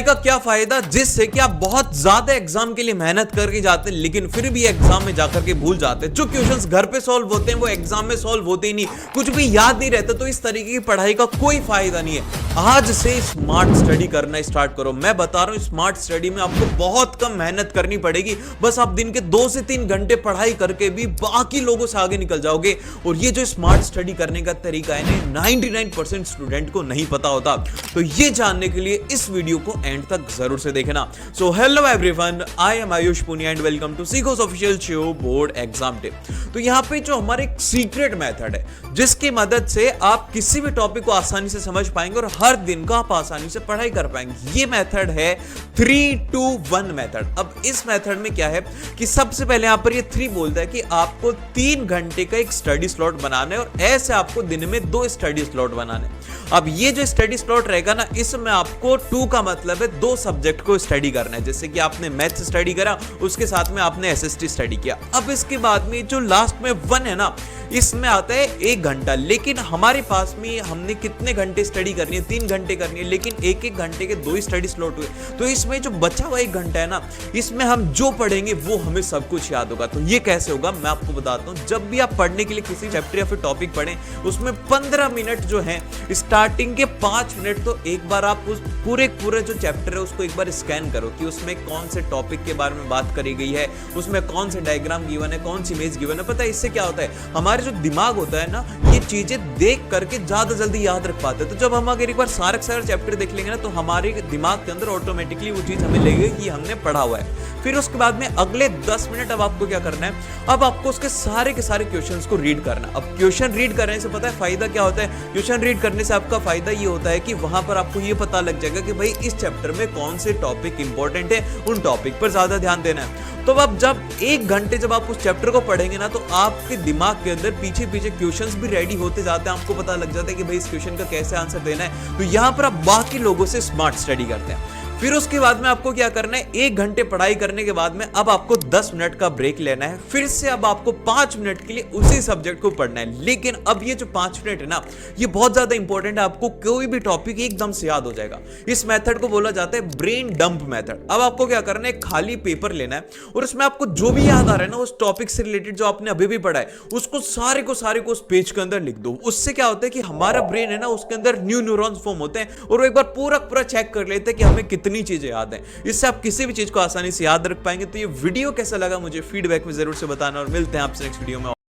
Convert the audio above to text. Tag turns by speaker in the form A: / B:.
A: का क्या फायदा, जिससे कि आप बहुत ज्यादा एग्जाम के लिए मेहनत करके जाते हैं लेकिन फिर भी एग्जाम में जाकर के भूल जाते हैं। जो क्वेश्चंस घर पे सॉल्व होते हैं वो एग्जाम में सॉल्व होते ही नहीं, कुछ भी याद नहीं रहता। तो इस तरीके की पढ़ाई का कोई फायदा नहीं है। आज से स्मार्ट स्टडी करना स्टार्ट करो। मैं बता रहा हूं, स्मार्ट स्टडी में आपको बहुत कम मेहनत करनी पड़ेगी। बस आप दिन के 2 से 3 घंटे पढ़ाई करके भी बाकी लोगों से आगे निकल जाओगे। और ये जो स्मार्ट स्टडी करने का तरीका है ना, 99% स्टूडेंट को नहीं पता होता। तो ये जानने के लिए इस वीडियो को एंड तक जरूर से देखना। So hello everyone, I am Ayush Punia and welcome to Seekho's official show board exam tip. तो यहाँ पे जो हमारे एक सीक्रेट मेथड है जिसकी मदद से आप किसी भी टॉपिक को आसानी से समझ पाएंगे और हर दिन का आप आसानी से पढ़ाई कर पाएंगे। ये मेथड है 3-2-1 मेथड। अब इस मेथड में क्या है कि सबसे पहले यहां पर ये 3 बोलता है कि आपको 3 घंटे का एक स्टडी स्लॉट बनाना है और ऐसे आपको दिन में 2 स्टडी स्लॉट बनाने हैं। अब ये जो स्टडी स्लॉट रहेगा ना, इसमें आपको 2 का मतलब है 2 सब्जेक्ट को स्टडी करना है। जैसे कि आपने मैथ्स स्टडी करा, उसके साथ में आपने एसएसटी स्टडी किया। अब इसके बाद में जो लास्ट में 1 है ना, इसमें आता है 1 घंटा। लेकिन हमारे पास में हमने कितने घंटे स्टडी करनी है? 3 घंटे करनी है, लेकिन 1-1 घंटे के 2 स्टडी स्लॉट हुए। तो इसमें जो बचा हुआ 1 घंटा है ना, इसमें हम जो पढ़ेंगे वो हमें सब कुछ याद होगा। तो ये कैसे होगा मैं आपको बताता हूं। जब भी आप पढ़ने के लिए किसी चैप्टर या फिर टॉपिक पढ़ें, उसमें 15 मिनट जो है, स्टार्टिंग के 5 मिनट तो एक बार आप उस पूरे जो चैप्टर है उसको एक बार स्कैन करो कि उसमें कौन से टॉपिक के बारे में बात करी गई है, उसमें कौन से डायग्राम गिवन है, कौन सी इमेज गिवन है। पता है इससे क्या होता है? हमारे जो दिमाग होता है ना, ये चीजें देख करके ज्यादा जल्दी याद रख पाते हैं। तो जब हम अगर एक बार सारे चैप्टर देख लेंगे ना, तो हमारे दिमाग के अंदर ऑटोमेटिकली वो चीज हमें लगेगी कि हमने पढ़ा हुआ है। फिर उसके बाद में अगले 10 मिनट अब आपको क्या करना है? अब आपको उसके सारे के सारे क्वेश्चंस को रीड करना। अब क्वेश्चन रीड करने से पता है फायदा क्या होता है? क्वेश्चन रीड करने से आपका फायदा ये होता है कि वहां पर आपको ये पता लग जाएगा कि भाई इस चैप्टर में कौन से टॉपिक इंपॉर्टेंट है, उन टॉपिक पर ज्यादा ध्यान देना है। तो अब जब 1 घंटे जब आप उस चैप्टर को पढ़ेंगे ना, तो आपके दिमाग के अंदर पीछे पीछे क्वेश्चंस भी रेडी होते जाते हैं। आपको पता लग जाता है कि भाई इस क्वेश्चन का कैसे आंसर देना है। तो यहां पर आप बाकी लोगों से स्मार्ट स्टडी करते हैं। फिर उसके बाद में आपको क्या करना है? 1 घंटे पढ़ाई करने के बाद में अब आपको 10 मिनट का ब्रेक लेना है। फिर से अब आपको 5 मिनट के लिए उसी सब्जेक्ट को पढ़ना है। लेकिन अब ये जो 5 मिनट है ना, ये बहुत ज्यादा इंपॉर्टेंट है। आपको कोई भी टॉपिक एकदम से याद हो जाएगा। इस मेथड को बोला जाता है ब्रेन डंप मेथड। अब आपको क्या करना है? खाली पेपर लेना है और उसमें आपको जो भी याद आ रहा है ना, उस टॉपिक से रिलेटेड जो आपने अभी भी पढ़ा है, उसको सारे को उस पेज के अंदर लिख दो। उससे क्या होता है कि हमारा ब्रेन है ना, उसके अंदर न्यू न्यूरॉन्स फॉर्म होते हैं और वो एक बार पूरा चेक कर लेते हैं कि हमें कितनी चीजें याद है। इससे आप किसी भी चीज को आसानी से याद रख पाएंगे। तो ये वीडियो कैसा लगा मुझे फीडबैक में जरूर से बताना और मिलते हैं आपसे नेक्स्ट वीडियो में।